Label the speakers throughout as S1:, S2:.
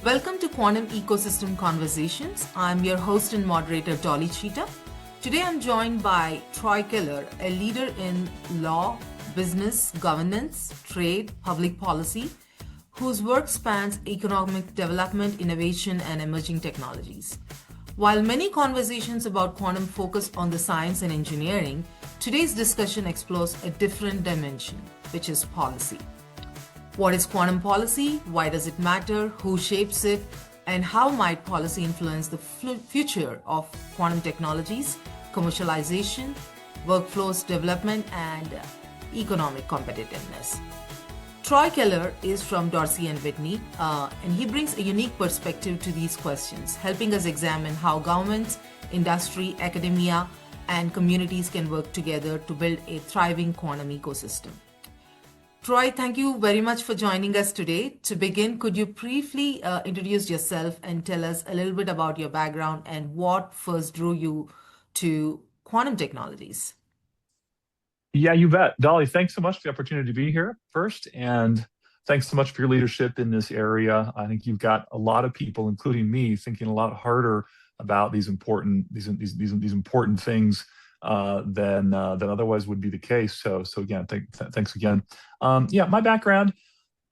S1: Welcome to Quantum Ecosystem Conversations. I'm your host and moderator, Dolly Cheetah. Today I'm joined by Troy Keller, a leader in law, business, governance, trade, public policy, whose work spans economic development, innovation, and emerging technologies. While many conversations about quantum focus on the science and engineering, today's discussion explores a different dimension, which is policy. What is quantum policy? Why does it matter? Who shapes it? And how might policy influence the future of quantum technologies, commercialization, workflows development, and economic competitiveness? Troy Keller is from Dorsey and Whitney, and he brings a unique perspective to these questions, helping us examine how governments, industry, academia, and communities can work together to build a thriving quantum ecosystem. Troy, thank you very much for joining us today. To begin, could you briefly introduce yourself and tell us a little bit about your background and what first drew you to quantum technologies?
S2: Yeah, you bet. Dolly, thanks so much for the opportunity to be here first. And thanks so much for your leadership in this area. I think you've got a lot of people, including me, thinking a lot harder about these important important things than otherwise would be the case. So again, thanks again. Yeah, my background.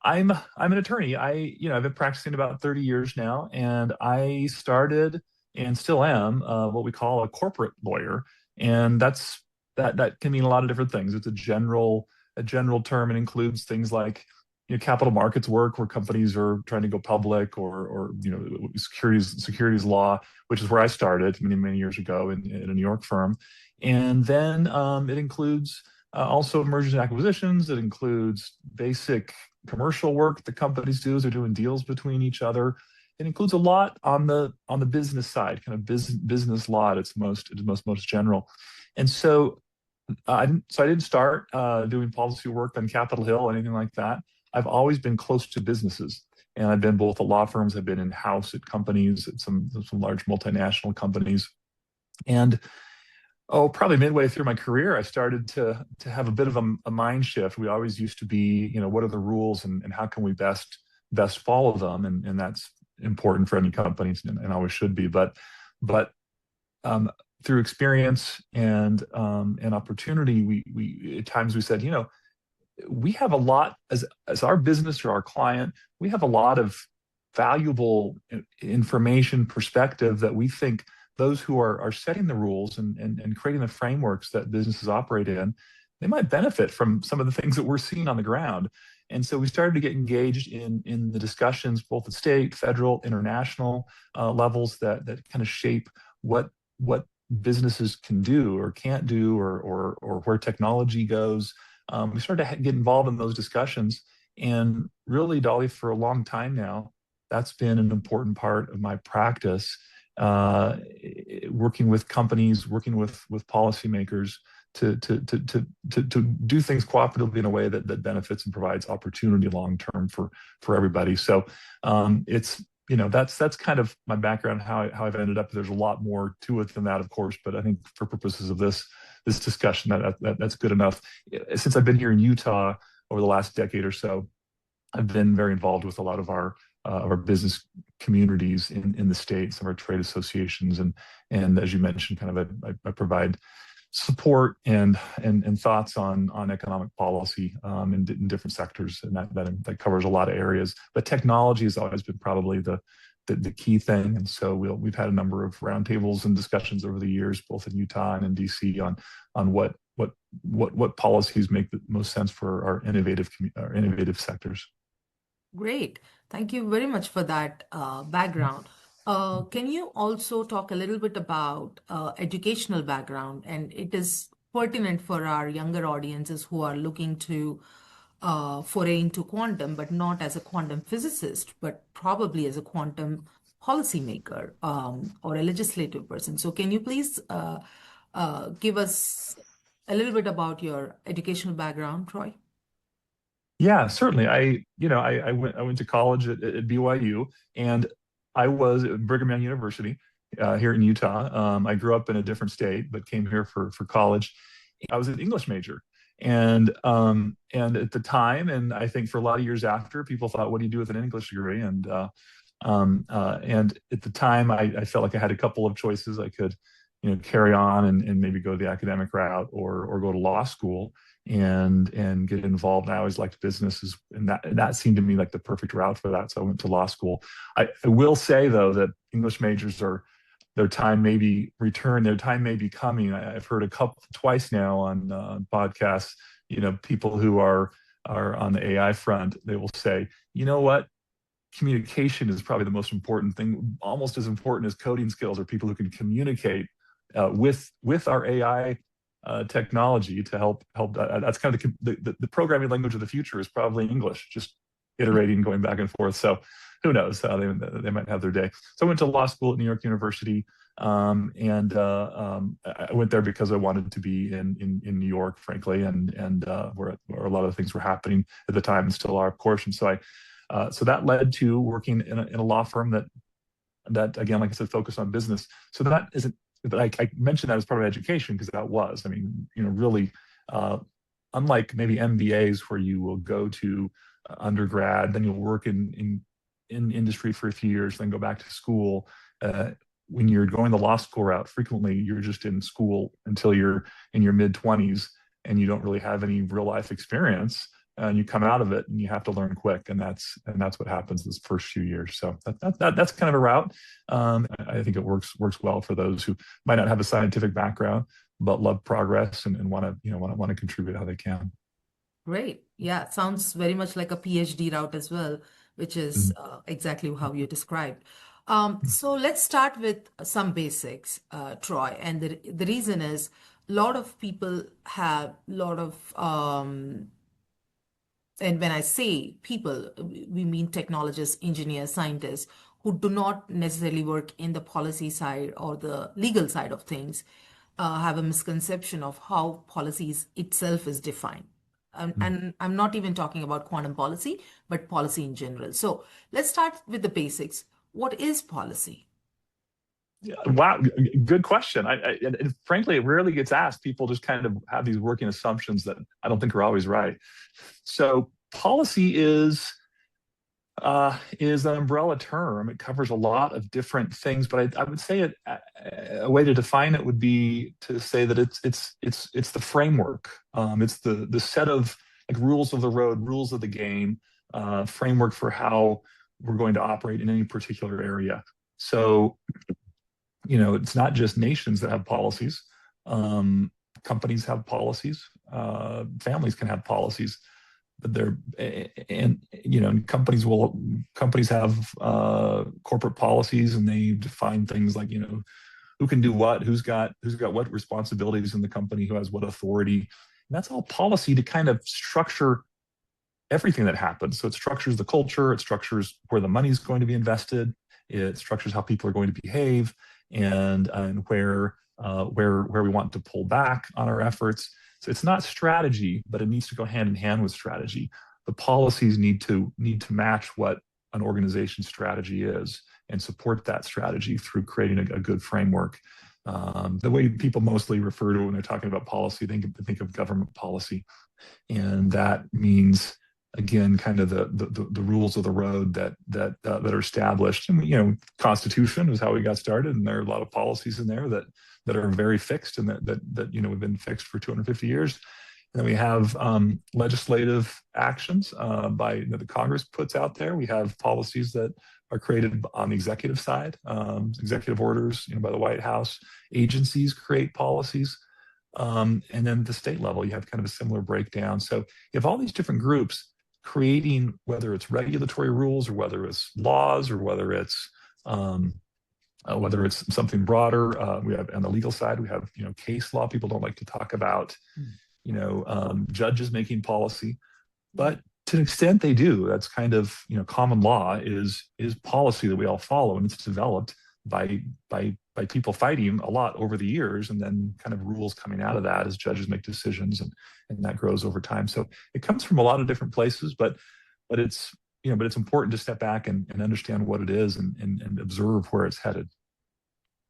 S2: I'm an attorney. I've been practicing about 30 years now, and I started and still am what we call a corporate lawyer, and that can mean a lot of different things. It's a general term. It includes things like capital markets work where companies are trying to go public, or securities law, which is where I started many years ago in a New York firm. And then it includes also mergers and acquisitions. It includes basic commercial work that companies do as they're doing deals between each other. It includes a lot on the business side, kind of business law at its most general. And so I didn't start doing policy work on Capitol Hill or anything like that. I've always been close to businesses, and I've been both at law firms. I've been in-house at companies, at some large multinational companies. And probably midway through my career, I started to have a bit of a mind shift. We always used to be, what are the rules and how can we best follow them? And that's important for any companies and always should be. But through experience and opportunity, we at times we said, we have a lot as our business or our client, we have a lot of valuable information, perspective that we think those who are setting the rules and creating the frameworks that businesses operate in, they might benefit from some of the things that we're seeing on the ground. And so we started to get engaged in the discussions, both at state, federal, international levels that kind of shape what businesses can do or can't do, or where technology goes. We started to get involved in those discussions, and really, Dolly, for a long time now, that's been an important part of my practice. Working with companies, working with policymakers to do things cooperatively in a way that benefits and provides opportunity long term for everybody. So that's kind of my background, how I've ended up. There's a lot more to it than that, of course, but I think for purposes of this discussion, that's good enough. Since I've been here in Utah over the last decade or so, I've been very involved with a lot of our business communities in the state, some of our trade associations, and as you mentioned, I provide support and thoughts on economic policy in different sectors, and that covers a lot of areas. But technology has always been probably the key thing, and so we've had a number of roundtables and discussions over the years, both in Utah and in DC, on what policies make the most sense for our innovative sectors.
S1: Great. Thank you very much for that background. Can you also talk a little bit about educational background? And it is pertinent for our younger audiences who are looking to foray into quantum, but not as a quantum physicist, but probably as a quantum policymaker or a legislative person. So can you please give us a little bit about your educational background, Troy?
S2: Yeah, certainly. I went to college at BYU, and I was at Brigham Young University here in Utah. I grew up in a different state, but came here for college. I was an English major, and at the time, and I think for a lot of years after, people thought, "What do you do with an English degree?" And And at the time, I felt like I had a couple of choices. I could, carry on and maybe go the academic route or go to law school and get involved. And I always liked businesses, and that seemed to me like the perfect route for that. So I went to law school. I will say though that English majors are their time may be returned, their time may be coming. I've heard twice now on podcasts, people who are on the AI front, they will say, you know what? Communication is probably the most important thing, almost as important as coding skills, or people who can communicate with our AI technology to help. That's kind of the programming language of the future is probably English, just iterating, going back and forth. So who knows? They might have their day. So I went to law school at New York University, and I went there because I wanted to be in New York, frankly, and where a lot of things were happening at the time and still are, of course. And so that led to working in a law firm that again, like I said, focused on business. So that isn't, but I mentioned that as part of education because that was, I mean, really, unlike maybe MBAs where you will go to undergrad, then you'll work in industry for a few years, then go back to school. When you're going the law school route, frequently you're just in school until you're in your mid-20s and you don't really have any real life experience. And you come out of it and you have to learn quick, and that's what happens this first few years. So that's kind of a route. I think it works well for those who might not have a scientific background but love progress and want to contribute how they can.
S1: Great. Yeah, sounds very much like a PhD route as well, which is exactly how you described. So let's start with some basics, Troy. And the reason is a lot of people have a lot of and when I say people, we mean technologists, engineers, scientists who do not necessarily work in the policy side or the legal side of things, have a misconception of how policies itself is defined. And I'm not even talking about quantum policy, but policy in general. So let's start with the basics. What is policy?
S2: Wow, good question. And frankly, it rarely gets asked. People just kind of have these working assumptions that I don't think are always right. So policy is an umbrella term. It covers a lot of different things, but I would say a way to define it would be to say that it's the framework. It's the set of like rules of the road, rules of the game, framework for how we're going to operate in any particular area. So it's not just nations that have policies. Companies have policies. Families can have policies, but companies have corporate policies, and they define things like who can do what, who's got what responsibilities in the company, who has what authority. And that's all policy to kind of structure everything that happens. So it structures the culture, it structures where the money is going to be invested, it structures how people are going to behave, and where we want to pull back on our efforts. So it's not strategy, but it needs to go hand in hand with strategy. The policies need to match what an organization's strategy is and support that strategy through creating a good framework. The way people mostly refer to it when they're talking about policy, they think of government policy, and that means, again, kind of the rules of the road that are established. And Constitution is how we got started, and there are a lot of policies in there that are very fixed, and that have been fixed for 250 years. And then we have legislative actions that the Congress puts out there. We have policies that are created on the executive side, executive orders, by the White House. Agencies create policies. And then at the state level, you have kind of a similar breakdown. So you have all these different groups creating, whether it's regulatory rules or whether it's laws or whether it's something broader. We have on the legal side, we have case law. People don't like to talk about judges making policy, but to an extent they do. That's kind of common law is policy that we all follow, and it's developed by people fighting a lot over the years, and then kind of rules coming out of that as judges make decisions, and that grows over time. So it comes from a lot of different places, but it's important to step back and understand what it is and observe where it's headed.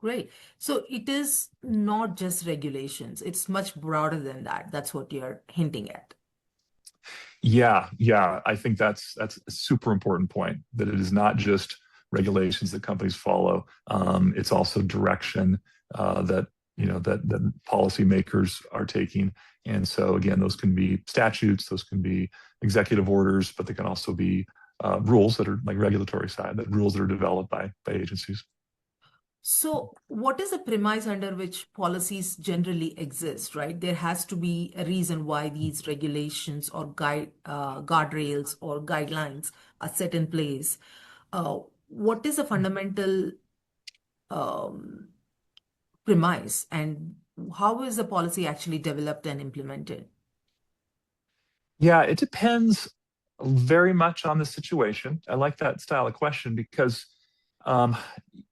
S1: Great. So it is not just regulations. It's much broader than that. That's what you're hinting at.
S2: Yeah. I think that's a super important point, that it is not just regulations that companies follow. It's also direction that that policymakers are taking. And so again, those can be statutes, those can be executive orders, but they can also be rules that are like regulatory side, that rules that are developed by agencies.
S1: So, what is the premise under which policies generally exist, right? There has to be a reason why these regulations or guardrails or guidelines are set in place. What is the fundamental um, premise, and how is the policy actually developed and implemented?
S2: Yeah, it depends very much on the situation. I like that style of question because, um,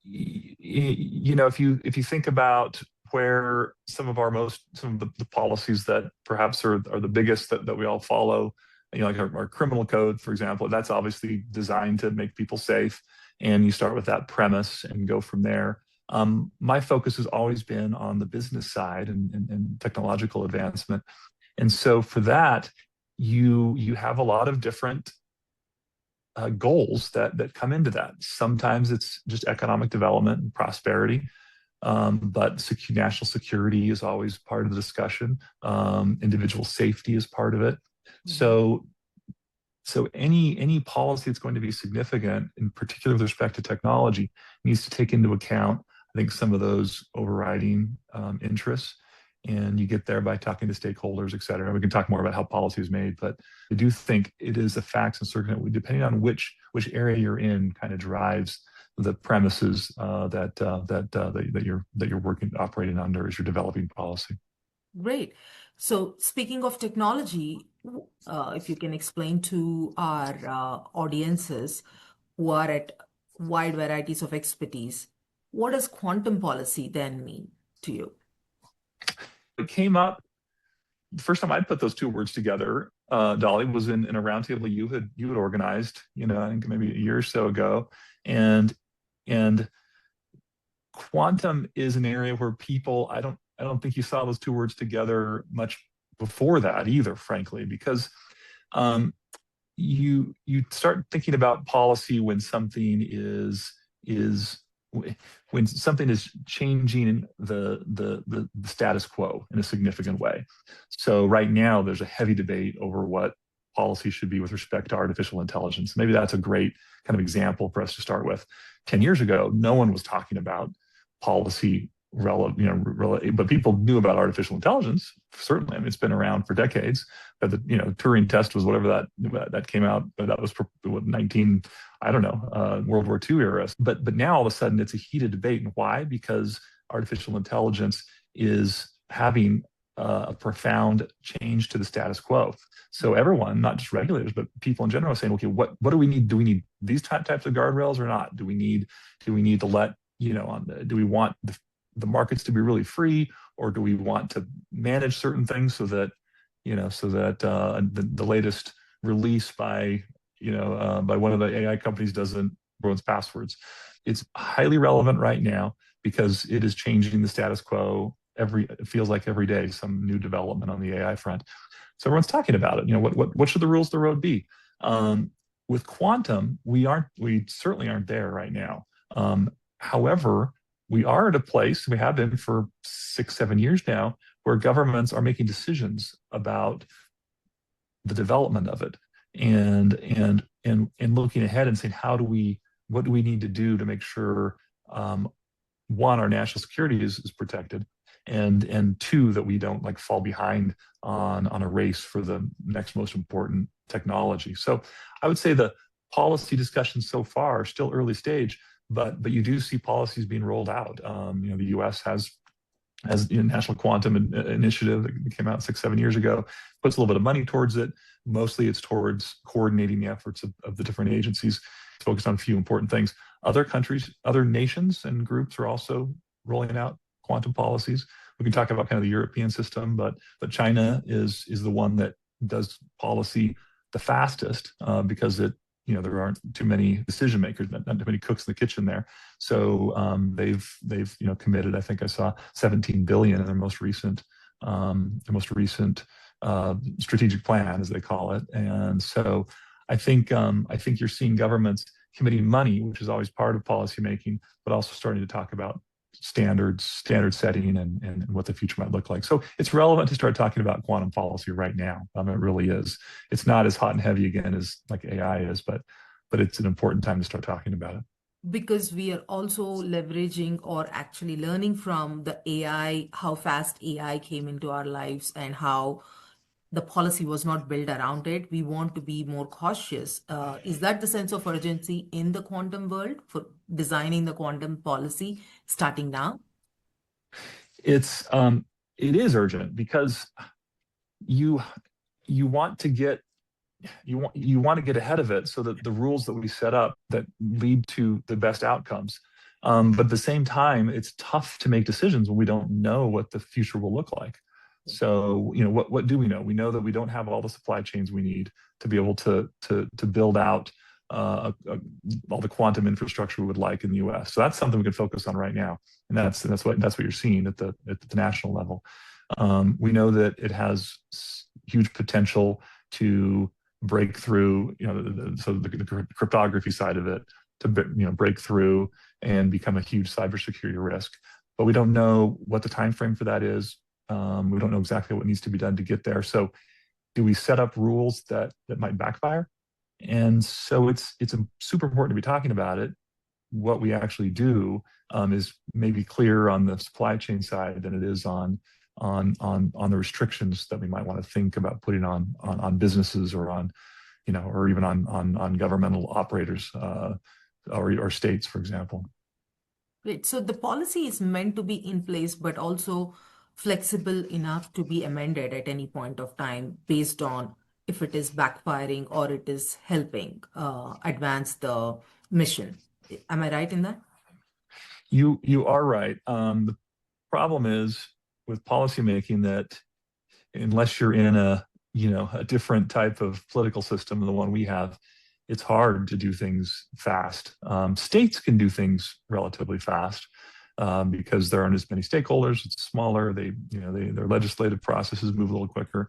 S2: if you think about where some of the policies that perhaps are the biggest that we all follow, like our criminal code, for example, that's obviously designed to make people safe, and you start with that premise and go from there. My focus has always been on the business side and technological advancement, and so for that you have a lot of different goals that come into that. Sometimes it's just economic development and prosperity, but national security is always part of the discussion. Individual safety is part of it. So any policy that's going to be significant, in particular with respect to technology, needs to take into account, I think, some of those overriding interests. And you get there by talking to stakeholders, et cetera. We can talk more about how policy is made, but I do think it is the facts and circumstances, depending on which area you're in, kind of drives the premises that you're operating under as you're developing policy.
S1: Great. So, speaking of technology, if you can explain to our audiences who are at wide varieties of expertise, what does quantum policy then mean to you?
S2: It came up the first time I put those two words together, Dolly, was in a roundtable you had organized, I think maybe a year or so ago, and quantum is an area where people, I don't think you saw those two words together much before that either, frankly, because you start thinking about policy when something is when something is changing the status quo in a significant way. So right now there's a heavy debate over what policy should be with respect to artificial intelligence. Maybe that's a great kind of example for us to start with. 10 years ago, no one was talking about policy relevant, but people knew about artificial intelligence. Certainly, I mean, it's been around for decades. But the Turing test was whatever that came out. But that was 19, I don't know, World War II era. But now all of a sudden it's a heated debate, and why? Because artificial intelligence is having a profound change to the status quo. So everyone, not just regulators, but people in general, are saying, okay, what do we need? Do we need these types of guardrails or not? Do we need to let do we want the markets to be really free, or do we want to manage certain things so that the latest release by one of the AI companies doesn't ruin passwords? It's highly relevant right now because it is changing the status quo. It feels like every day some new development on the AI front. So everyone's talking about it. What should the rules of the road be? With quantum, we certainly aren't there right now. However, we are at a place, we have been for 6-7 years now, where governments are making decisions about the development of it and looking ahead and saying, what do we need to do to make sure, one, our national security is protected, and two, that we don't fall behind on a race for the next most important technology. So I would say the policy discussions so far are still early stage, but you do see policies being rolled out. The U.S. has a national quantum initiative that came out 6-7 years ago, puts a little bit of money towards it. Mostly it's towards coordinating the efforts of the different agencies. It's focused on a few important things. Other countries, other nations and groups are also rolling out quantum policies. We can talk about kind of the European system, but China is the one that does policy the fastest because there aren't too many decision makers, not too many cooks in the kitchen there. So they've committed, I think I saw 17 billion in their most recent strategic plan, as they call it. And so I think you're seeing governments committing money, which is always part of policymaking, but also starting to talk about standard setting and what the future might look like. So it's relevant to start talking about quantum policy right now. It really is. It's not as hot and heavy again as like AI is, but it's an important time to start talking about it.
S1: Because we are also leveraging or actually learning from the AI, how fast AI came into our lives and how the policy was not built around it. We want to be more cautious. Is that the sense of urgency in the quantum world for designing the quantum policy starting now?
S2: It's it is urgent because you you want to get you want to get ahead of it so that the rules that we set up that lead to the best outcomes. But at the same time, it's tough to make decisions when we don't know what the future will look like. So, what do we know? We know that we don't have all the supply chains we need to be able to build out all the quantum infrastructure we would like in the U.S. So that's something we can focus on right now, and that's what you're seeing at the national level. We know that it has huge potential to break through, the cryptography side of it to break through and become a huge cybersecurity risk. But we don't know what the time frame for that is. We don't know exactly what needs to be done to get there. So, do we set up rules that might backfire? And so it's super important to be talking about it. What we actually do is maybe clearer on the supply chain side than it is on the restrictions that we might want to think about putting on businesses or or even on governmental operators or states, for example.
S1: Great. So the policy is meant to be in place, but also flexible enough to be amended at any point of time based on if it is backfiring or it is helping advance the mission. Am I right in that?
S2: You are right. The problem is with policymaking that unless you're in a different type of political system than the one we have, it's hard to do things fast. States can do things relatively fast because there aren't as many stakeholders. It's smaller. Their legislative processes move a little quicker.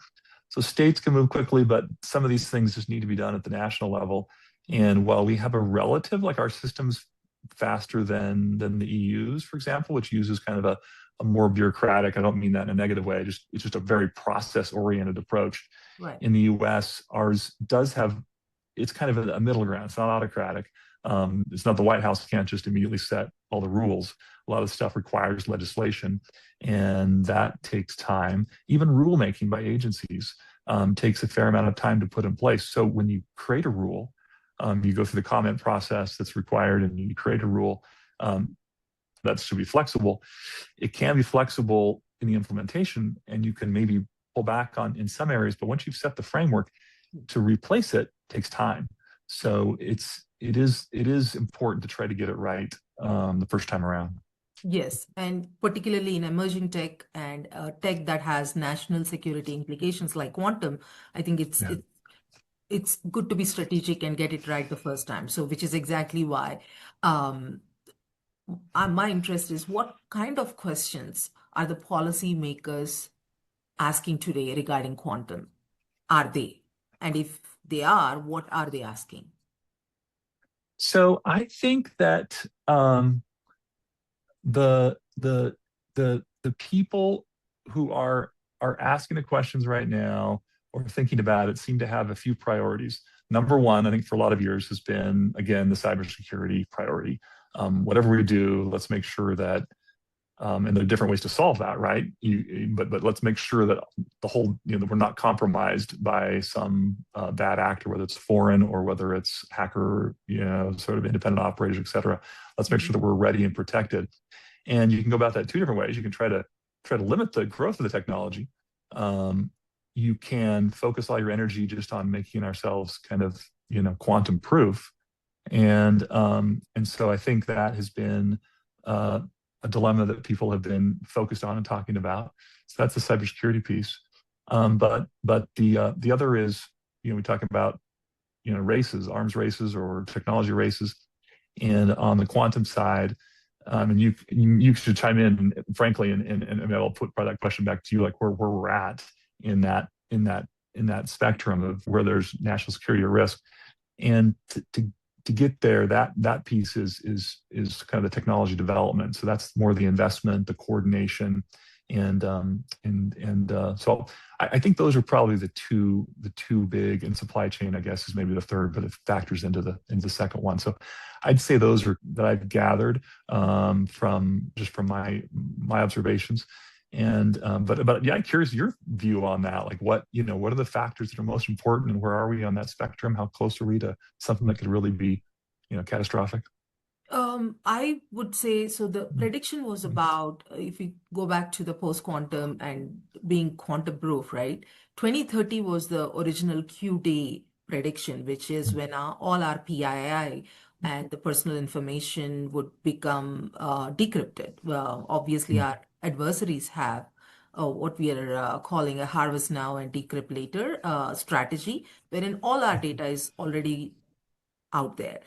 S2: So states can move quickly, but some of these things just need to be done at the national level. And while we have a relative, like our system's faster than the EU's, for example, which uses kind of a more bureaucratic, I don't mean that in a negative way, it's just a very process-oriented approach.
S1: Right.
S2: In the US, ours does have, it's kind of a middle ground. It's not autocratic. It's not the White House can't just immediately set all the rules. A lot of stuff requires legislation, and that takes time. Even rulemaking by agencies takes a fair amount of time to put in place. So when you create a rule, you go through the comment process that's required, and you create a rule that should be flexible. It can be flexible in the implementation, and you can maybe pull back on in some areas. But once you've set the framework, to replace it takes time. So it is important to try to get it right the first time around.
S1: Yes, and particularly in emerging tech and tech that has national security implications like quantum, I think it's good to be strategic and get it right the first time. So, which is exactly why my interest is what kind of questions are the policymakers asking today regarding quantum? Are they? And if they are, what are they asking?
S2: So I think that the people who are asking the questions right now or thinking about it seem to have a few priorities. Number one, I think for a lot of years has been, again, the cybersecurity priority. Whatever we do, let's make sure that, and there are different ways to solve that, right? But let's make sure that the whole, that we're not compromised by some bad actor, whether it's foreign or whether it's hacker, sort of independent operators, et cetera. Let's make sure that we're ready and protected. And you can go about that two different ways. You can try to limit the growth of the technology. You can focus all your energy just on making ourselves kind of, quantum proof. And so I think that has been a dilemma that people have been focused on and talking about. So that's the cybersecurity piece. But the other is, we talk about, races, arms races or technology races. And on the quantum side, and you should chime in, frankly, and I'll put that question back to you, like where we're at in that spectrum of where there's national security or risk. And to to get there, that piece is kind of the technology development. So that's more the investment, the coordination, so I think those are probably the two big, and supply chain, I guess, is maybe the third, but it factors into the second one. So I'd say those are that I've gathered from my observations. And but yeah, I'm curious your view on that. Like what are the factors that are most important, and where are we on that spectrum? How close are we to something that could really be, catastrophic?
S1: I would say so. The prediction was about if we go back to the post-quantum and being quantum proof, right? 2030 was the original Q day prediction, which is when all our PII and the personal information would become decrypted. Well, obviously, our adversaries have what we are calling a harvest now and decrypt later strategy, wherein all our data is already out there.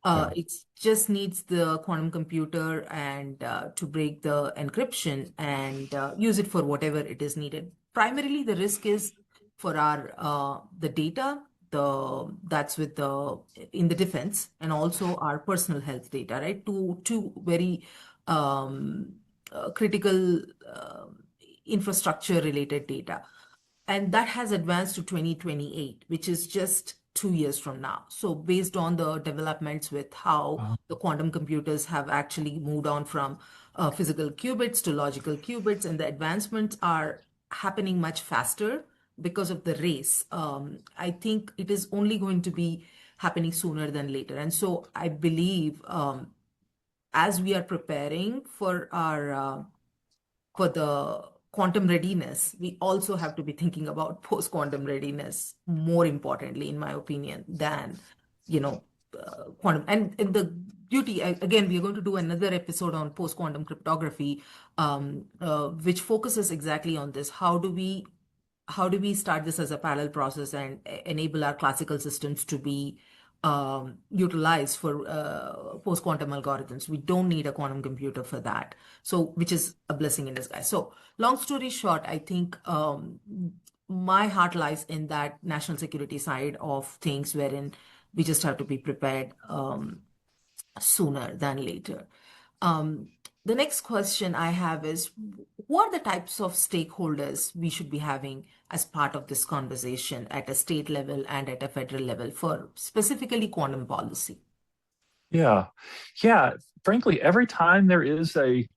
S2: Yeah.
S1: It just needs the quantum computer and to break the encryption and use it for whatever it is needed. Primarily, the risk is for our the data, the that's with the in the defense, and also our personal health data, right? Two very um, critical infrastructure related data. And that has advanced to 2028, which is just 2 years from now. So based on the developments with how
S2: Wow.
S1: the quantum computers have actually moved on from physical qubits to logical qubits, and the advancements are happening much faster because of the race. I think it is only going to be happening sooner than later. And so I believe as we are preparing for the quantum readiness, we also have to be thinking about post-quantum readiness more importantly, in my opinion, than, quantum. And the beauty, again, we are going to do another episode on post-quantum cryptography, which focuses exactly on this. How do we start this as a parallel process and enable our classical systems to be utilized for post-quantum algorithms? We don't need a quantum computer for that. So, which is a blessing in disguise. So, long story short, I think my heart lies in that national security side of things, wherein we just have to be prepared sooner than later. Um, the next question I have is, what are the types of stakeholders we should be having as part of this conversation at a state level and at a federal level for specifically quantum policy?
S2: Yeah. Yeah. Frankly, every time there is a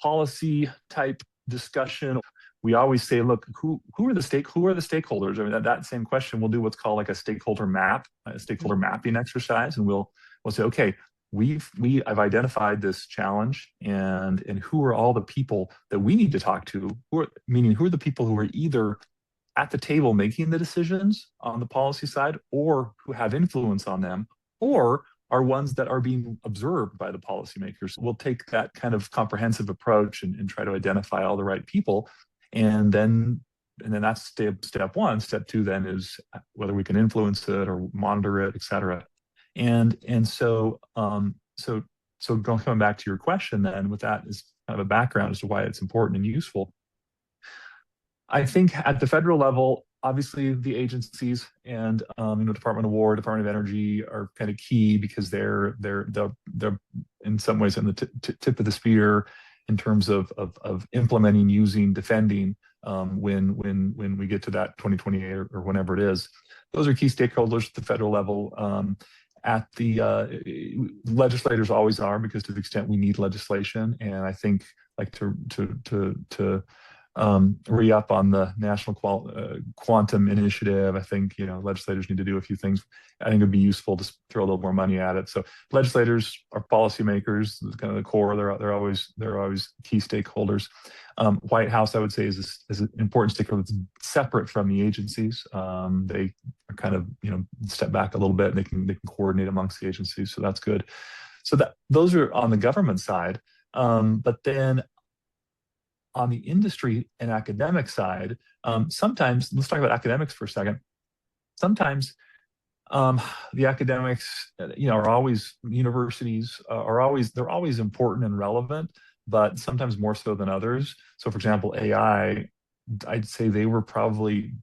S2: policy type discussion, we always say, look, who are the stakeholders? I mean, that same question, we'll do what's called like a stakeholder map, a stakeholder mapping exercise, and we'll say, okay, I've identified this challenge, and who are all the people that we need to talk to? Who are the people who are either at the table making the decisions on the policy side, or who have influence on them, or are ones that are being observed by the policymakers. We'll take that kind of comprehensive approach and try to identify all the right people. And then that's step one. Step two then is whether we can influence it or monitor it, et cetera. So coming back to your question then, with that as kind of a background as to why it's important and useful, I think at the federal level, obviously the agencies and Department of War, Department of Energy are kind of key, because they're in some ways in the tip of the spear in terms of implementing, using, defending when we get to that 2028 or whenever it is. Those are key stakeholders at the federal level. At the legislators always are, because to the extent we need legislation, and I think like to re-up on the national quantum initiative. I think legislators need to do a few things. I think it'd be useful to throw a little more money at it. So legislators are policymakers, kind of the core. They're always key stakeholders. White House, I would say, is an important stakeholder that's separate from the agencies. They are kind of step back a little bit, and they can coordinate amongst the agencies. So that's good. So those are on the government side. But then on the industry and academic side, sometimes, let's talk about academics for a second. Sometimes the academics, are always, universities they're always important and relevant, but sometimes more so than others. So for example, AI, I'd say they were probably,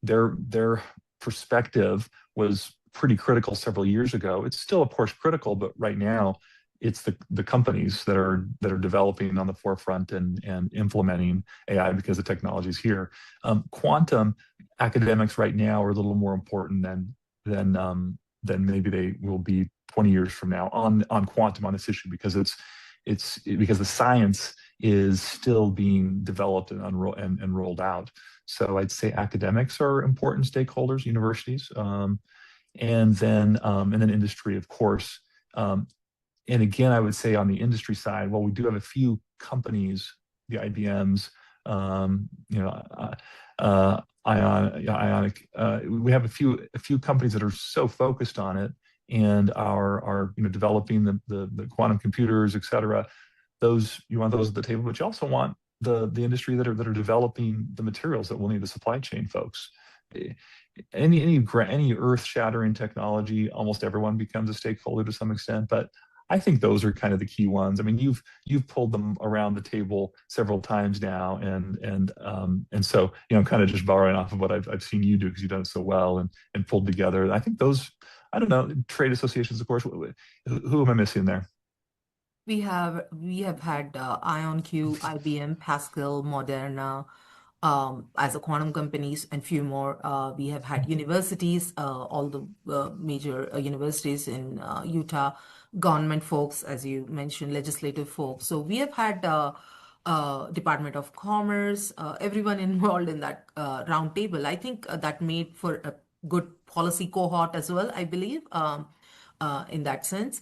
S2: their perspective was pretty critical several years ago. It's still, of course, critical, but right now it's the companies that are developing on the forefront and implementing AI because the technology is here. Quantum academics right now are a little more important than maybe they will be 20 years from now on quantum, on this issue, because because the science is still being developed and rolled out. So I'd say academics are important stakeholders, universities, and then industry, of course. And again, I would say on the industry side, well, we do have a few companies, the IBMs, Ionic. We have a few companies that are so focused on it and are developing the quantum computers, et cetera. You want those at the table, but you also want the industry that are developing the materials that will need, the supply chain folks. Any earth-shattering technology, almost everyone becomes a stakeholder to some extent, but I think those are kind of the key ones. I mean, you've pulled them around the table several times now, and so I'm kind of just borrowing off of what I've seen you do, because you've done it so well and pulled together. I think those, I don't know, trade associations, of course. Who am I missing there?
S1: We have had IonQ, IBM, Pascal, Moderna, as a quantum companies, and few more. We have had universities, all the major universities in Utah, government folks, as you mentioned, legislative folks. So we have had Department of Commerce, everyone involved in that round table. I think that made for a good policy cohort as well, I believe, in that sense.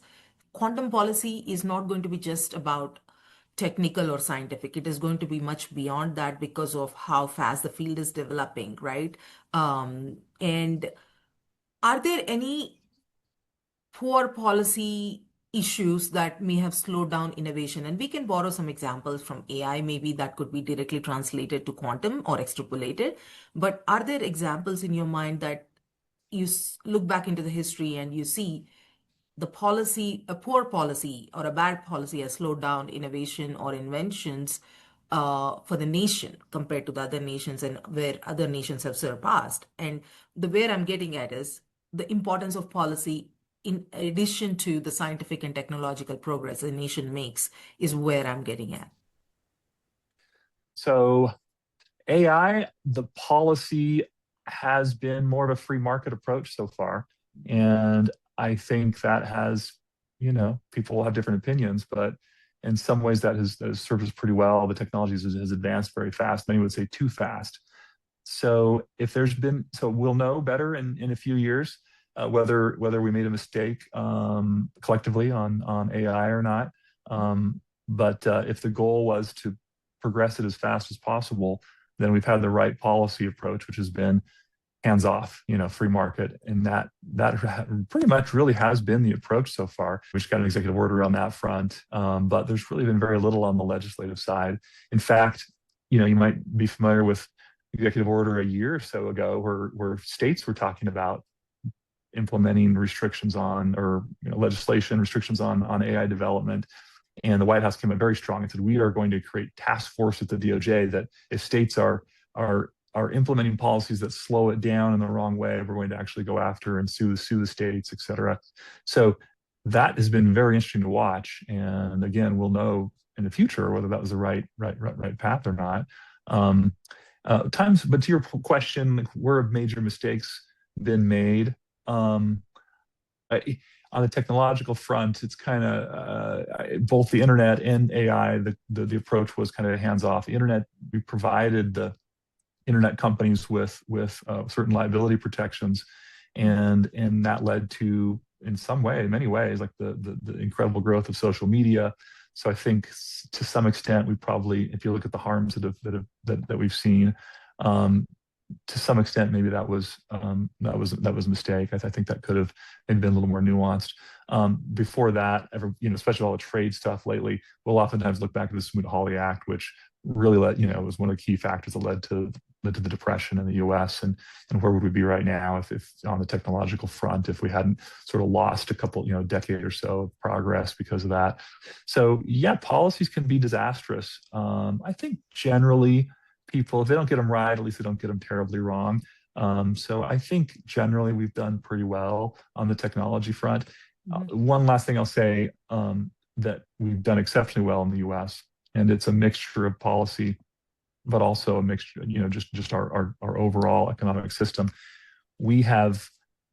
S1: Quantum policy is not going to be just about technical or scientific. It is going to be much beyond that because of how fast the field is developing, right? And are there any poor policy issues that may have slowed down innovation? And we can borrow some examples from AI, maybe that could be directly translated to quantum or extrapolated. But are there examples in your mind that you look back into the history and you see the policy, a poor policy or a bad policy has slowed down innovation or inventions for the nation compared to the other nations, and where other nations have surpassed? And the where I'm getting at is the importance of policy in addition to the scientific and technological progress a nation makes is where I'm getting at.
S2: So AI, the policy has been more of a free market approach so far. And I think that has, people have different opinions, but in some ways that has served us pretty well. The technology has advanced very fast. Many would say too fast. So we'll know better in a few years whether we made a mistake collectively on AI or not. But if the goal was to progress it as fast as possible, then we've had the right policy approach, which has been hands off, free market. And that pretty much really has been the approach so far. We just got an executive order on that front. But there's really been very little on the legislative side. In fact, you might be familiar with executive order a year or so ago where states were talking about implementing restrictions on, or legislation restrictions on AI development. And the White House came out very strong and said, we are going to create task force at the DOJ that if states are implementing policies that slow it down in the wrong way, we're going to actually go after and sue the states, et cetera. So that has been very interesting to watch. And again, we'll know in the future whether that was the right path or not. But to your question, like, where have major mistakes been made? On the technological front, it's kind of both the internet and AI. The approach was kind of hands off. The internet, we provided the internet companies with certain liability protections, and that led to, in many ways, like the incredible growth of social media. So I think to some extent, we probably, if you look at the harms that we've seen, to some extent, maybe that was a mistake. I think that could have maybe been a little more nuanced. Before that, especially all the trade stuff lately, we'll oftentimes look back at the Smoot-Hawley Act, which really was one of the key factors that led to the Depression in the U.S. and where would we be right now if on the technological front, if we hadn't sort of lost a couple, decade or so of progress because of that. So yeah, policies can be disastrous. I think generally, people, if they don't get them right, at least they don't get them terribly wrong. So I think generally we've done pretty well on the technology front.
S1: Mhm.
S2: One last thing I'll say, that we've done exceptionally well in the US, and it's a mixture of policy, but also a mixture, just our overall economic system. We have,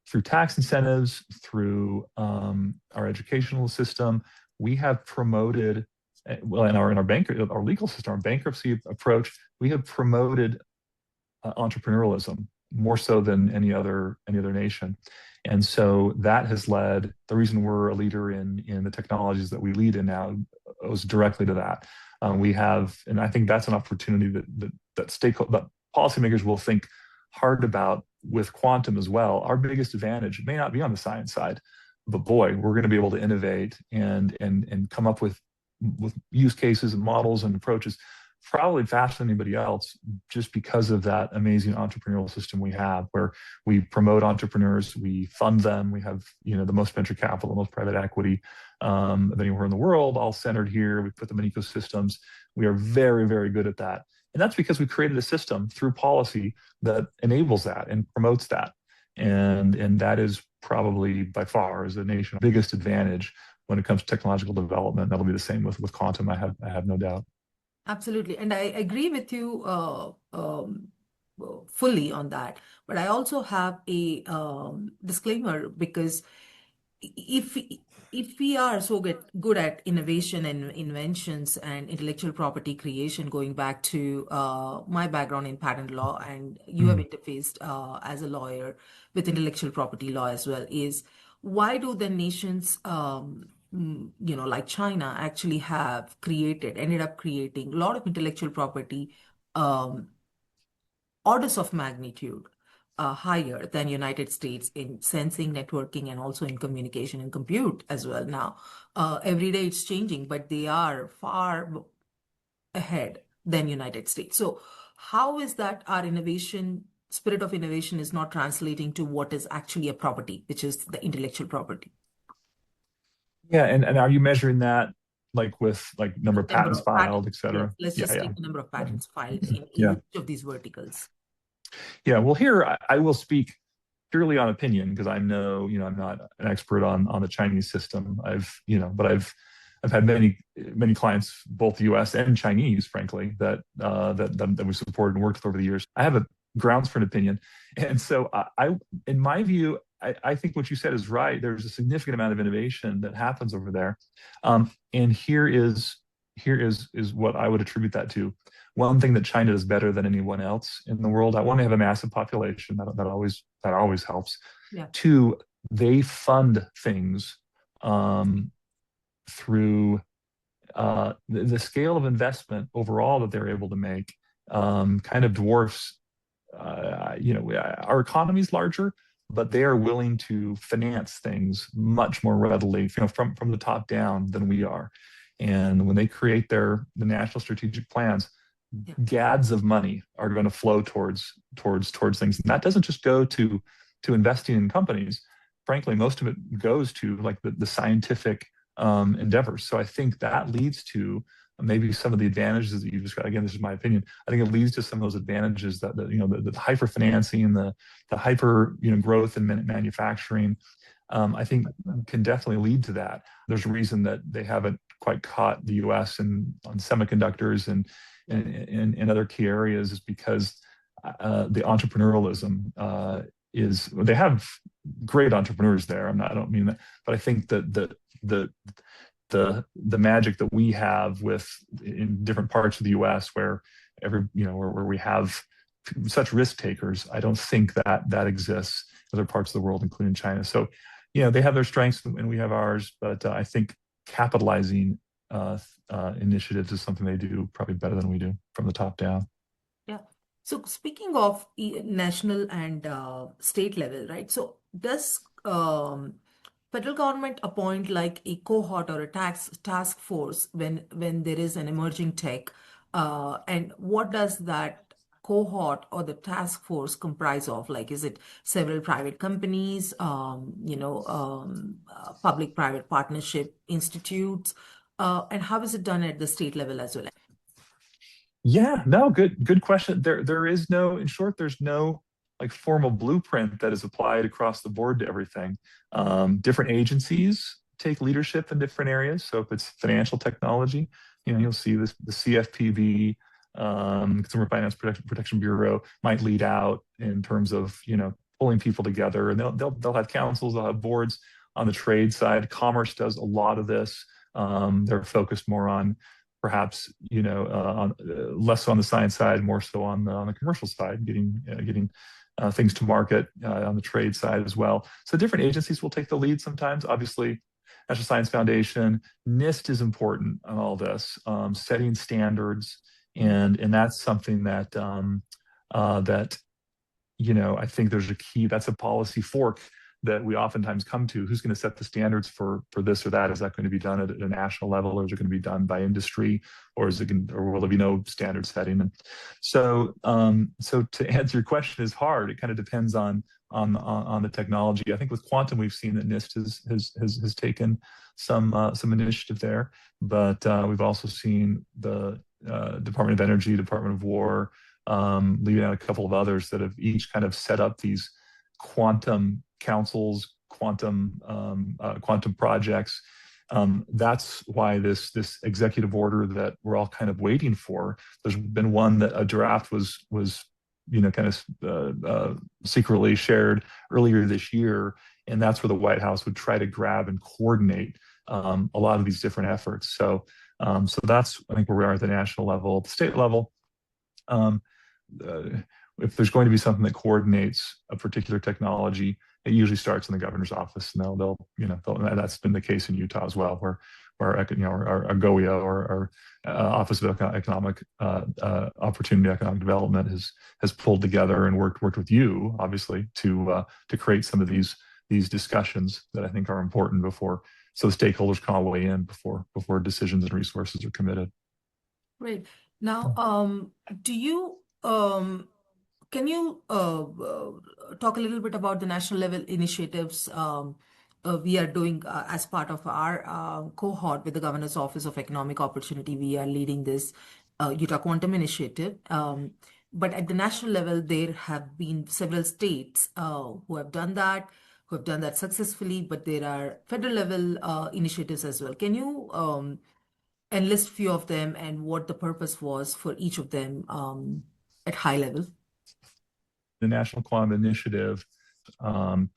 S2: through tax incentives, through our educational system, we have promoted, well, our legal system, our bankruptcy approach, we have promoted entrepreneurialism more so than any other nation. And so that has led, the reason we're a leader in the technologies that we lead in now owes directly to that. We have, and I think that's an opportunity that policymakers will think hard about with quantum as well. Our biggest advantage may not be on the science side, but boy, we're going to be able to innovate and come up with use cases and models and approaches probably faster than anybody else, just because of that amazing entrepreneurial system we have, where we promote entrepreneurs, we fund them, we have the most venture capital, the most private equity of anywhere in the world, all centered here. We put them in ecosystems. We are very, very good at that, and that's because we created a system through policy that enables that and promotes that, and that is probably by far, as a nation, biggest advantage when it comes to technological development. That'll be the same with quantum. I have no doubt.
S1: Absolutely. And I agree with you fully on that. But I also have a disclaimer, because if if we are so good at innovation and inventions and intellectual property creation, going back to my background in patent law, and you have
S2: Mm.
S1: interfaced as a lawyer with intellectual property law as well, is why do the nations, like China, actually ended up creating a lot of intellectual property, um, orders of magnitude higher than United States in sensing, networking, and also in communication and compute as well. Now, every day it's changing, but they are far ahead than United States. So how is that our spirit of innovation is not translating to what is actually a property, which is the intellectual property?
S2: Yeah, and are you measuring that like with like number of
S1: Number
S2: patents
S1: of patents.
S2: filed, et
S1: Yes,
S2: cetera?
S1: let's
S2: Yeah,
S1: just
S2: yeah.
S1: take the number of
S2: Yeah.
S1: patents filed in
S2: Yeah.
S1: each of these verticals.
S2: Yeah. Well, here I will speak purely on opinion, because I'm not an expert on the Chinese system. But I've had many clients, both U.S. and Chinese, frankly, that we supported and worked with over the years. I have a grounds for an opinion, and so in my view, I think what you said is right. There's a significant amount of innovation that happens over there, and here is what I would attribute that to. One thing that China does better than anyone else in the world. I want to have a massive population. That always helps.
S1: Yeah.
S2: Two, they fund things through the scale of investment overall that they're able to make, kind of dwarfs. Our economy is larger, but they are willing to finance things much more readily, from the top down than we are. And when they create the national strategic plans,
S1: Yeah.
S2: gads of money are going to flow towards things. And that doesn't just go to investing in companies. Frankly, most of it goes to like the scientific endeavors. So I think that leads to maybe some of the advantages that you described. Again, this is my opinion. I think it leads to some of those advantages the hyper financing, the hyper growth in manufacturing. I think can definitely lead to that. There's a reason that they haven't quite caught the U.S. on semiconductors and in other key areas, is because the entrepreneurialism they have great entrepreneurs there. I don't mean that, but I think that the magic that we have in different parts of the U.S. where where we have such risk takers, I don't think that exists in other parts of the world, including China. So, they have their strengths and we have ours, but I think capitalizing initiatives is something they do probably better than we do from the top down.
S1: Yeah. So speaking of national and state level, right? So does federal government appoint like a cohort or a task force when there is an emerging tech? And what does that cohort or the task force comprise of? Like, is it several private companies, public-private partnership institutes? And how is it done at the state level as well?
S2: Yeah, no, good question. In short, there's no like formal blueprint that is applied across the board to everything. Different agencies take leadership in different areas. So if it's financial technology, you'll see this the CFPB, Consumer Finance Protection Bureau might lead out in terms of pulling people together, and they'll have councils, they'll have boards. On the trade side, commerce does a lot of this. They're focused more on perhaps less on the science side, more so on the commercial side, getting things to market on the trade side as well. So different agencies will take the lead sometimes. Obviously, National Science Foundation, NIST is important on all this, setting standards, and that's something that I think there's a key. That's a policy fork that we oftentimes come to. Who's going to set the standards for this or that? Is that going to be done at a national level, or is it going to be done by industry, or will there be no standard setting? And so to answer your question is hard. It kind of depends on the technology. I think with quantum, we've seen that NIST has taken some initiative there, but we've also seen the Department of Energy, Department of War, leaving out a couple of others that have each kind of set up these quantum councils, quantum projects. That's why this executive order that we're all kind of waiting for. There's been one that a draft was kind of secretly shared earlier this year, and that's where the White House would try to grab and coordinate a lot of these different efforts. So that's, I think, where we are at the national level. At the state level, if there's going to be something that coordinates a particular technology, it usually starts in the governor's office, and that's been the case in Utah as well, where our GOEA, or our Office of Economic Opportunity, Economic Development, has pulled together and worked with you, obviously, to create some of these discussions that I think are important so stakeholders can all weigh in before decisions and resources are committed.
S1: Great. Now, can you talk a little bit about the national level initiatives we are doing as part of our cohort with the Governor's Office of Economic Opportunity? We are leading this Utah Quantum Initiative. But at the national level, there have been several states who have done that successfully, but there are federal level initiatives as well. Can you enlist a few of them and what the purpose was for each of them at high level?
S2: The National Quantum Initiative, and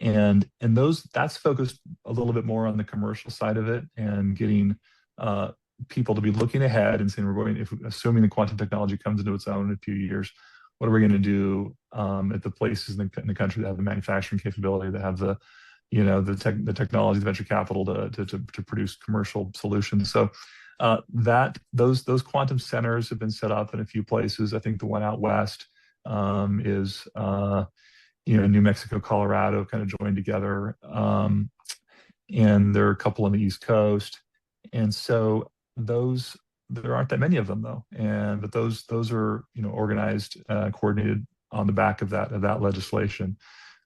S2: that's focused a little bit more on the commercial side of it, and getting people to be looking ahead and saying, assuming the quantum technology comes into its own in a few years, what are we going to do at the places in the country that have the manufacturing capability, that have the technology, the venture capital to produce commercial solutions. So those quantum centers have been set up in a few places. I think the one out west is New Mexico, Colorado kind of joined together, and there are a couple on the East Coast, and so there aren't that many of them though, but those are organized, coordinated on the back of that legislation.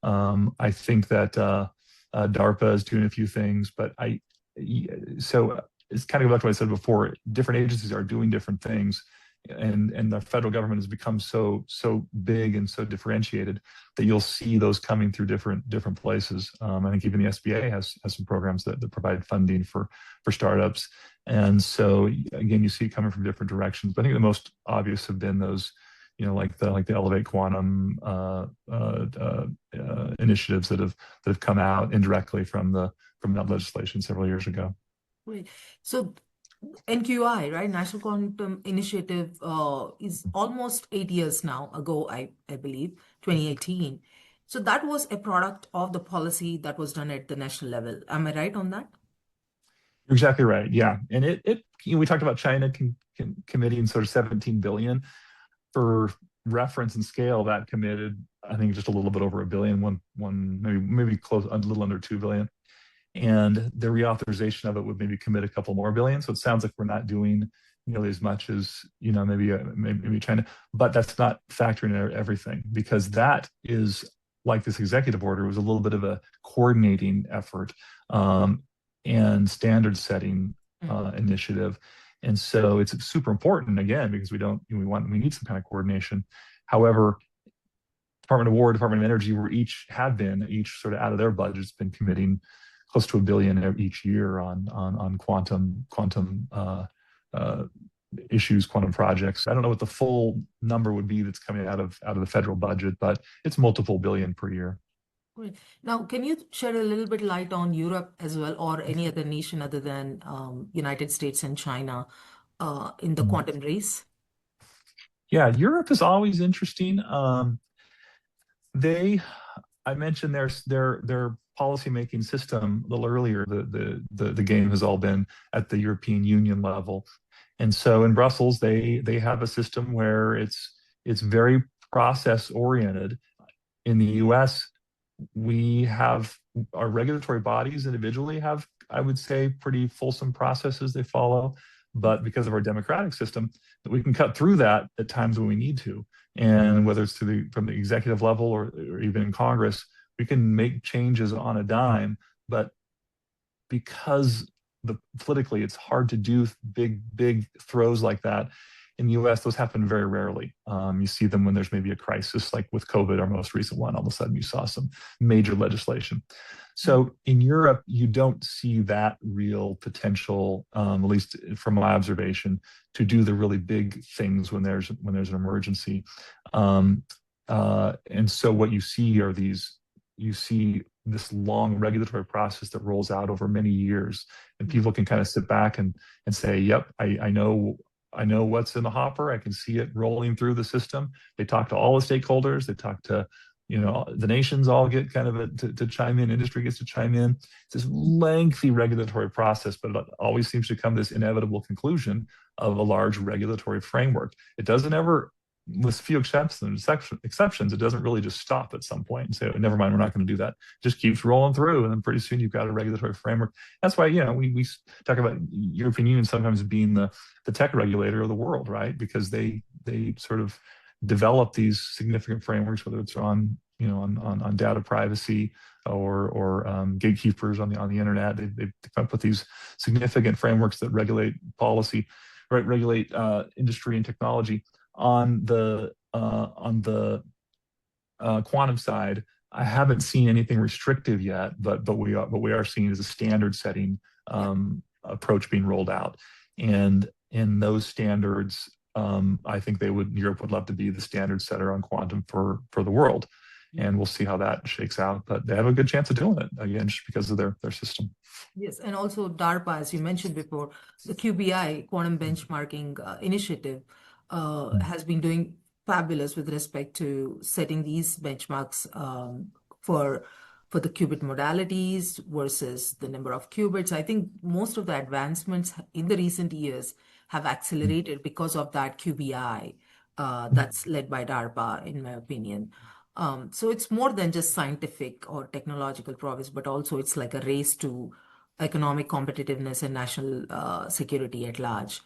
S2: I think that DARPA is doing a few things, but so it's kind of like what I said before. Different agencies are doing different things. And the federal government has become so big and so differentiated that you'll see those coming through different places. I think even the SBA has some programs that provide funding for startups, and so again, you see it coming from different directions. But I think the most obvious have been those, like the Elevate Quantum initiatives that have come out indirectly from that legislation several years ago.
S1: Great. So NQI, right? National Quantum Initiative is almost 8 years now ago, I believe, 2018. So that was a product of the policy that was done at the national level. Am I right on that?
S2: You're exactly right. Yeah, and we talked about China committing sort of 17 billion. For reference and scale, that committed, I think, just a little bit over $1 billion, maybe close, a little under 2 billion. And the reauthorization of it would maybe commit a couple more billion. So it sounds like we're not doing nearly as much as maybe China, but that's not factoring in everything, because that is, like this executive order, was a little bit of a coordinating effort and standard setting initiative. And so it's super important, again, because we need some kind of coordination. However, Department of War, Department of Energy were each sort of out of their budgets been committing close to $1 billion each year on quantum issues, quantum projects. I don't know what the full number would be that's coming out of the federal budget, but it's multiple billion per year.
S1: Great. Now, can you shed a little bit light on Europe as well, or any other nation other than United States and China in the quantum race?
S2: Yeah, Europe is always interesting. They, I mentioned their policymaking system a little earlier. The game has all been at the European Union level, and so in Brussels they have a system where it's very process oriented. In the U.S., we have our regulatory bodies individually have, I would say, pretty fulsome processes they follow. But because of our democratic system, we can cut through that at times when we need to. And whether it's from the executive level or even in Congress, we can make changes on a dime. But because politically it's hard to do big throws like that. In the US, those happen very rarely. You see them when there's maybe a crisis, like with COVID, our most recent one. All of a sudden, you saw some major legislation. So in Europe, you don't see that real potential, at least from my observation, to do the really big things when there's an emergency. And so what you see are this long regulatory process that rolls out over many years, and people can kind of sit back and say, "Yep, I know." I know what's in the hopper. I can see it rolling through the system. They talk to all the stakeholders. They talk to, the nations all get kind of to chime in. Industry gets to chime in. It's this lengthy regulatory process, but it always seems to come to this inevitable conclusion of a large regulatory framework. It doesn't ever, with few exceptions, it doesn't really just stop at some point and say, oh, never mind, we're not going to do that. It just keeps rolling through, and then pretty soon you've got a regulatory framework. That's why, we talk about European Union sometimes being the tech regulator of the world, right? Because they sort of develop these significant frameworks, whether it's on data privacy or gatekeepers on the internet. They come up with these significant frameworks that regulate policy, right? Regulate industry and technology. On the quantum side, I haven't seen anything restrictive yet, but we are seeing as a standard setting approach being rolled out, and in those standards, I think Europe would love to be the standard setter on quantum for the world, and we'll see how that shakes out. But they have a good chance of doing it again, just because of their system.
S1: Yes, and also DARPA, as you mentioned before, the QBI, Quantum Benchmarking Initiative, has been doing fabulous with respect to setting these benchmarks for the qubit modalities versus the number of qubits. I think most of the advancements in the recent years have accelerated because of that QBI that's led by DARPA, in my opinion. So it's more than just scientific or technological progress, but also it's like a race to economic competitiveness and national security at large.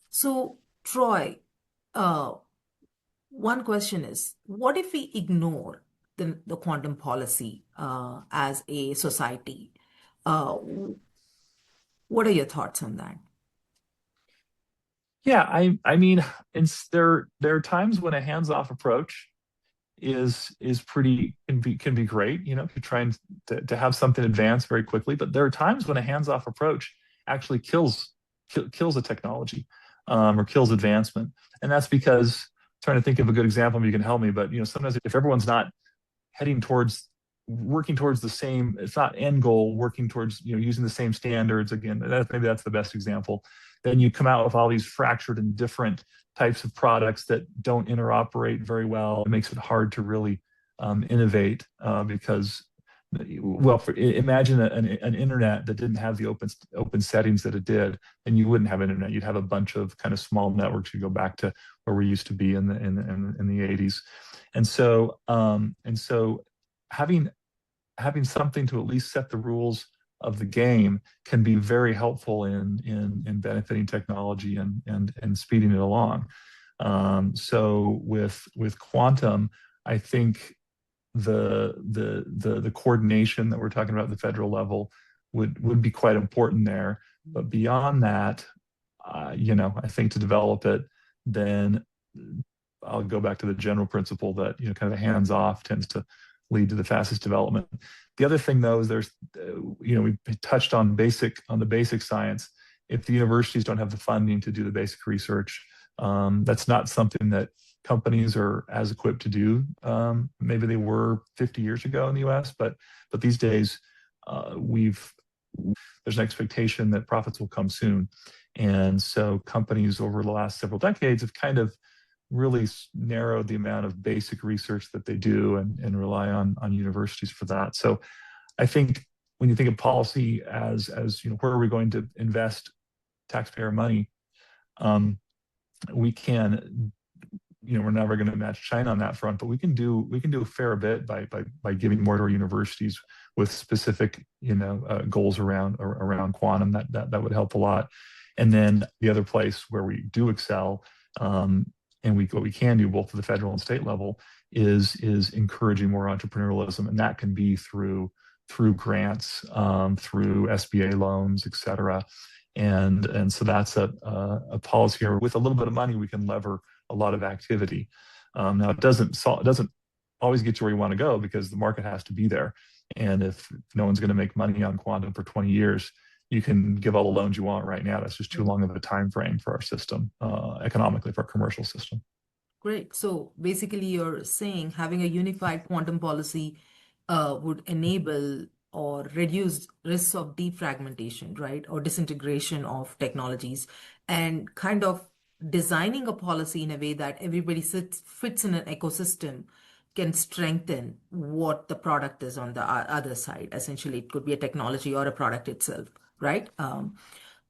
S1: So, Troy, one question is, what if we ignore the quantum policy as a society? What are your thoughts on that?
S2: Yeah, I mean, there are times when a hands-off approach is pretty can be great. If you're trying to have something advance very quickly, but there are times when a hands-off approach actually kills a technology or kills advancement, and that's because trying to think of a good example. Maybe you can help me, but sometimes if everyone's not working towards the same, it's not end goal, working towards using the same standards. Again, maybe that's the best example. Then you come out with all these fractured and different types of products that don't interoperate very well. It makes it hard to really innovate because, imagine an internet that didn't have the open settings that it did, and you wouldn't have internet. You'd have a bunch of kind of small networks. You go back to where we used to be in the 80s, and so having something to at least set the rules of the game can be very helpful in benefiting technology and speeding it along. So with quantum, I think the coordination that we're talking about at the federal level would be quite important there. But beyond that, I think to develop it, then I'll go back to the general principle that kind of hands off tends to lead to the fastest development. The other thing, though, is there's we touched on the basic science. If the universities don't have the funding to do the basic research, that's not something that companies are as equipped to do. Maybe they were 50 years ago in the U.S., but these days there's an expectation that profits will come soon, and so companies over the last several decades have kind of really narrowed the amount of basic research that they do and rely on universities for that. So I think when you think of policy as where are we going to invest taxpayer money, we can we're never going to match China on that front, but we can do a fair bit by giving more to our universities with specific goals around quantum. That would help a lot. And then the other place where we do excel, and what we can do both at the federal and state level is encouraging more entrepreneurialism, and that can be through grants, through SBA loans, et cetera. And so that's a policy here. With a little bit of money, we can lever a lot of activity. Now it doesn't always get you where you want to go because the market has to be there. And if no one's going to make money on quantum for 20 years, you can give all the loans you want right now. That's just too long of a time frame for our system, economically, for our commercial system.
S1: Great. So basically, you're saying having a unified quantum policy would enable or reduce risks of defragmentation, right? Or disintegration of technologies, and kind of designing a policy in a way that everybody fits in an ecosystem can strengthen what the product is on the other side. Essentially, it could be a technology or a product itself, right?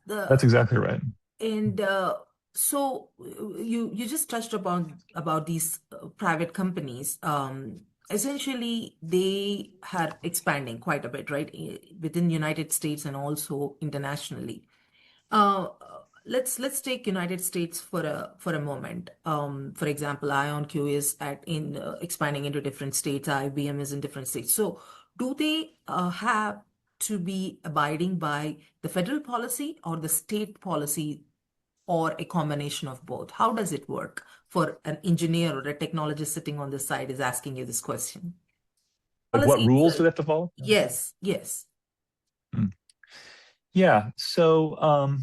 S2: That's exactly right.
S1: And so you just touched upon about these private companies. Essentially, they are expanding quite a bit, right, within the United States and also internationally. Uh, let's take United States for a moment. For example, IonQ is expanding into different states. IBM is in different states. So, do they have to be abiding by the federal policy or the state policy, or a combination of both? How does it work for an engineer or a technologist sitting on the side is asking you this question?
S2: Like, what
S1: Policy
S2: rules do
S1: itself.
S2: they have to follow?
S1: Yes, yes.
S2: Mm. Yeah. So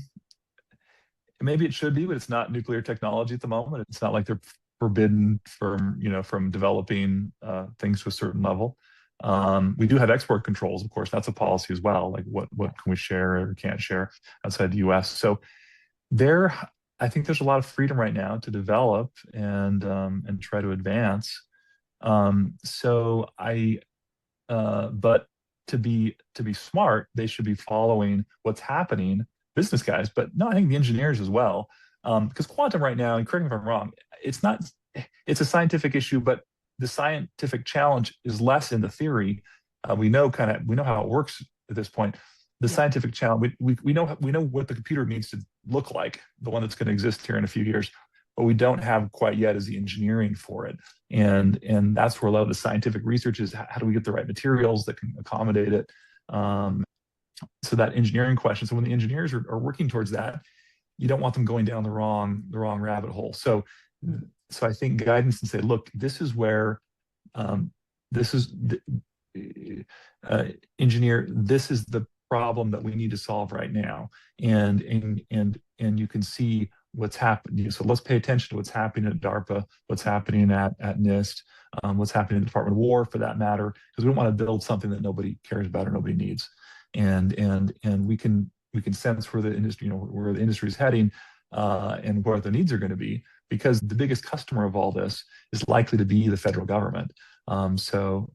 S2: maybe it should be, but it's not nuclear technology at the moment. It's not like they're forbidden from developing things to a certain level. We do have export controls, of course. That's a policy as well. Like what can we share or can't share outside the U.S. So I think there's a lot of freedom right now to develop and try to advance. So but to be smart, they should be following what's happening, business guys, but no, I think the engineers as well. Because quantum right now, and correct me if I'm wrong, it's a scientific issue, but the scientific challenge is less in the theory. We know how it works at this point. The scientific challenge, we know what the computer needs to look like, the one that's going to exist here in a few years. What we don't have quite yet is the engineering for it, and that's where a lot of the scientific research is. How do we get the right materials that can accommodate it? So that engineering question. So when the engineers are working towards that, you don't want them going down the wrong rabbit hole. So I think guidance and say, look, this is where this is the engineer. This is the problem that we need to solve right now, and you can see what's happening. So let's pay attention to what's happening at DARPA, what's happening at NIST, what's happening in the Department of War, for that matter, because we don't want to build something that nobody cares about or nobody needs. And we can sense where the industry is heading, and where the needs are going to be, because the biggest customer of all this is likely to be the federal government. So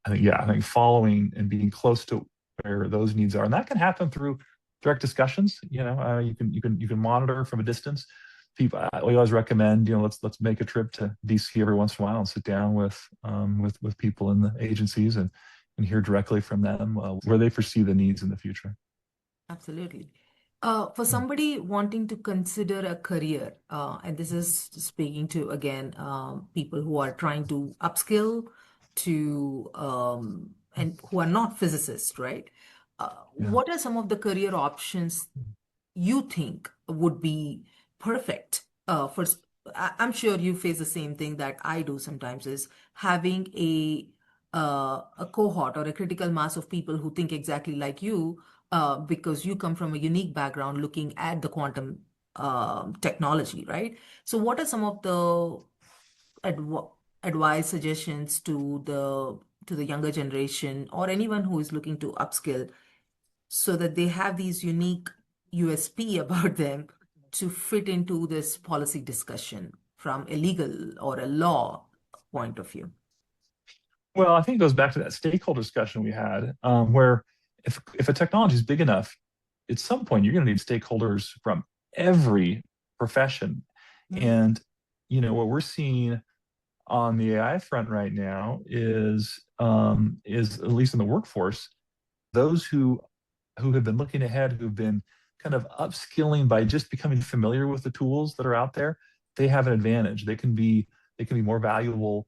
S2: I think following and being close to where those needs are, and that can happen through direct discussions. You can monitor from a distance. We always recommend, let's make a trip to DC every once in a while and sit down with people in the agencies and hear directly from them where they foresee the needs in the future.
S1: Absolutely. For somebody wanting to consider a career, and this is speaking to, again, people who are trying to upskill to, and who are not physicists, right? What are some of the career options you think would be perfect for I'm sure you face the same thing that I do sometimes, is having a cohort or a critical mass of people who think exactly like you, because you come from a unique background looking at the quantum technology, right? So, what are some of the adv advice, suggestions to the younger generation or anyone who is looking to upskill so that they have these unique USP about them to fit into this policy discussion from a legal or a law point of view?
S2: Well, I think it goes back to that stakeholder discussion we had, where if a technology is big enough, at some point you're going to need stakeholders from every profession.
S1: Mm.
S2: And what we're seeing on the AI front right now is at least in the workforce, those who have been looking ahead, who've been kind of upskilling by just becoming familiar with the tools that are out there, they have an advantage. They can be more valuable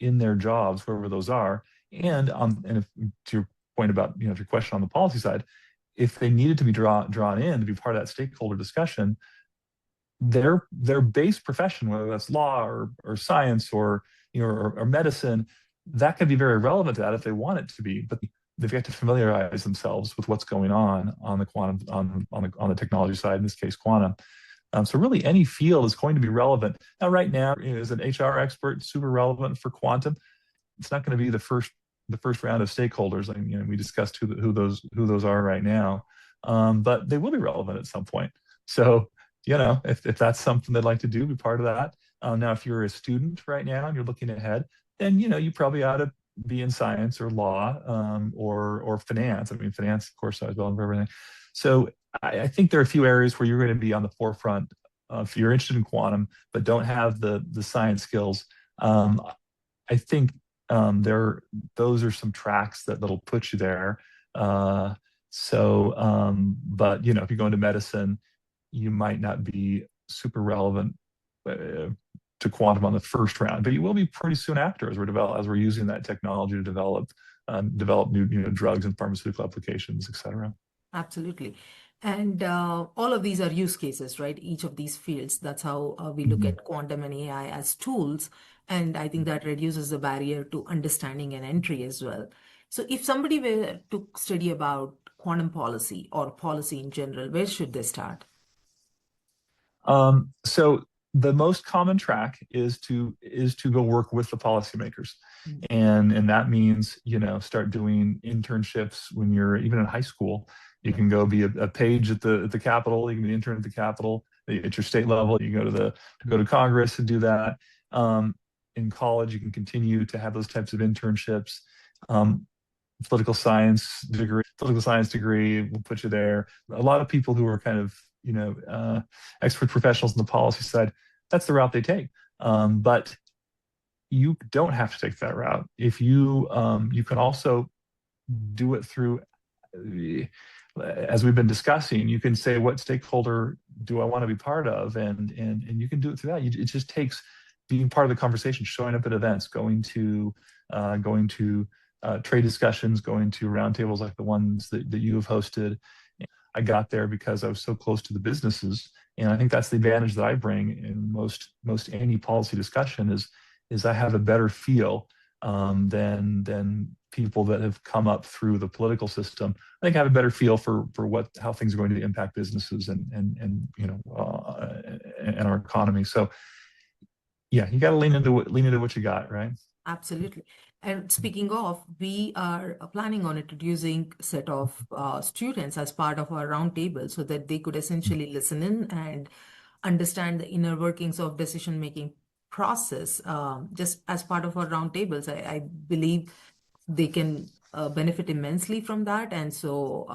S2: in their jobs, wherever those are. And if, to your point about your question on the policy side, if they needed to be drawn in to be part of that stakeholder discussion, their base profession, whether that's law or science or medicine, that could be very relevant to that if they want it to be. But they've got to familiarize themselves with what's going on the quantum on the technology side, in this case, quantum. So really, any field is going to be relevant. Now, right now, as an HR expert, super relevant for quantum. It's not going to be the first round of stakeholders. I mean, we discussed who those are right now, but they will be relevant at some point. So if that's something they'd like to do, be part of that. Now, if you're a student right now and you're looking ahead, then you probably ought to be in science or law, or finance. I mean, finance, of course, is relevant for everything. So I think there are a few areas where you're going to be on the forefront if you're interested in quantum, but don't have the science skills. I think those are some tracks that'll put you there. But if you go into medicine, you might not be super relevant to quantum on the first round, but you will be pretty soon after, as we're using that technology to develop new drugs and pharmaceutical applications, et cetera.
S1: Absolutely. And all of these are use cases, right? Each of these fields. That's how we look
S2: Mhm.
S1: at quantum and AI as tools. And I think that reduces the barrier to understanding and entry as well. So if somebody were to study about quantum policy or policy in general, where should they start?
S2: So the most common track is to go work with the policymakers,
S1: Mm.
S2: and that means start doing internships when you're even in high school. You can go be a page at the Capitol. You can be an intern at the Capitol. At your state level, you go to Congress and do that. In college, you can continue to have those types of internships. Um, political science degree will put you there. A lot of people who are kind of expert professionals in the policy side, that's the route they take. But you don't have to take that route. If you can also do it through, as we've been discussing, you can say, what stakeholder do I want to be part of, and you can do it through that. It just takes being part of the conversation, showing up at events, going to trade discussions, going to roundtables like the ones that you have hosted. I got there because I was so close to the businesses, and I think that's the advantage that I bring in most any policy discussion is I have a better feel than people that have come up through the political system. I think I have a better feel for how things are going to impact businesses and our economy. So yeah, you got to lean into what you got, right?
S1: Absolutely. And speaking of, we are planning on introducing a set of students as part of our roundtable so that they could essentially listen in and understand the inner workings of decision-making process. Just as part of our roundtables, I believe they can benefit immensely from that. And so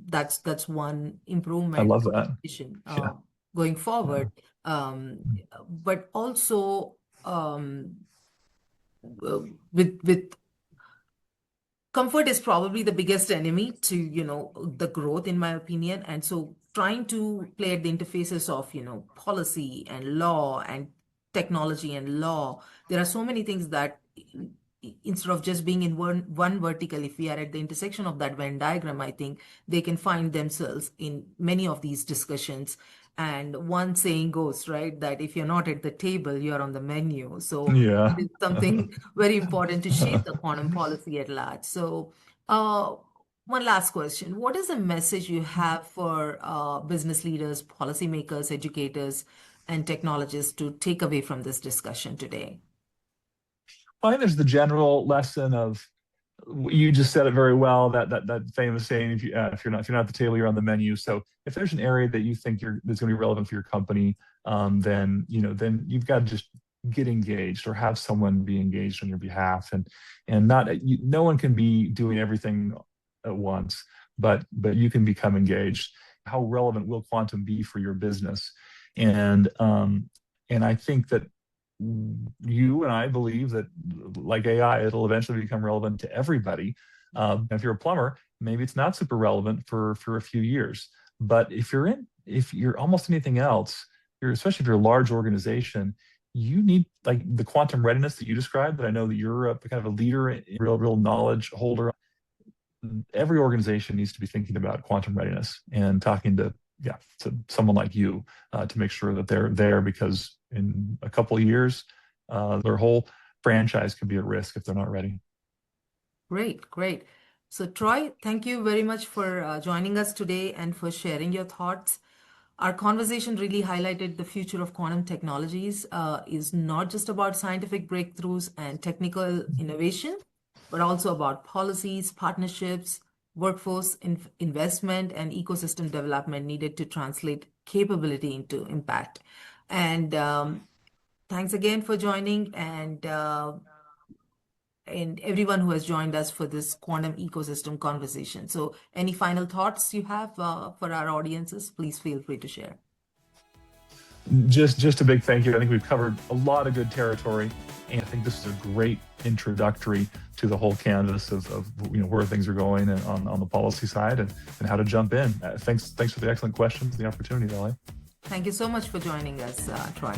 S1: that's one
S2: I
S1: improvement
S2: love
S1: or
S2: that.
S1: addition
S2: Yeah.
S1: going
S2: Yeah.
S1: forward. Um, but also um, with comfort is probably the biggest enemy to the growth, in my opinion. And so trying to play at the interfaces of policy and law and technology and law, there are so many things that instead of just being in one vertical, if we are at the intersection of that Venn diagram, I think they can find themselves in many of these discussions. And one saying goes, right, that if you're not at the table, you're on the menu. So
S2: Yeah.
S1: it is something very important to shape the quantum policy at large. So one last question. What is the message you have for business leaders, policymakers, educators, and technologists to take away from this discussion today?
S2: I think there's the general lesson of, you just said it very well, that famous saying, if you're not at the table, you're on the menu. So if there's an area that you think that's going to be relevant for your company, then you've got to just get engaged or have someone be engaged on your behalf, and no one can be doing everything at once, but you can become engaged. How relevant will quantum be for your business? And I think that you and I believe that, like AI, it'll eventually become relevant to everybody. If you're a plumber, maybe it's not super relevant for a few years. But if you're almost anything else, especially if you're a large organization, you need, like, the quantum readiness that you described, that I know that you're a kind of a leader, real knowledge holder. Every organization needs to be thinking about quantum readiness and talking to someone like you to make sure that they're there, because in a couple of years, their whole franchise could be at risk if they're not ready.
S1: Great, great. So, Troy, thank you very much for joining us today and for sharing your thoughts. Our conversation really highlighted the future of quantum technologies is not just about scientific breakthroughs and technical innovation, but also about policies, partnerships, workforce investment, and ecosystem development needed to translate capability into impact. And thanks again for joining, and everyone who has joined us for this quantum ecosystem conversation. So, any final thoughts you have for our audiences, please feel free to share.
S2: Just a big thank you. I think we've covered a lot of good territory, and I think this is a great introductory to the whole canvas of where things are going, and on the policy side, and how to jump in. Thanks for the excellent questions, the opportunity, Dolly.
S1: Thank you so much for joining us, Troy.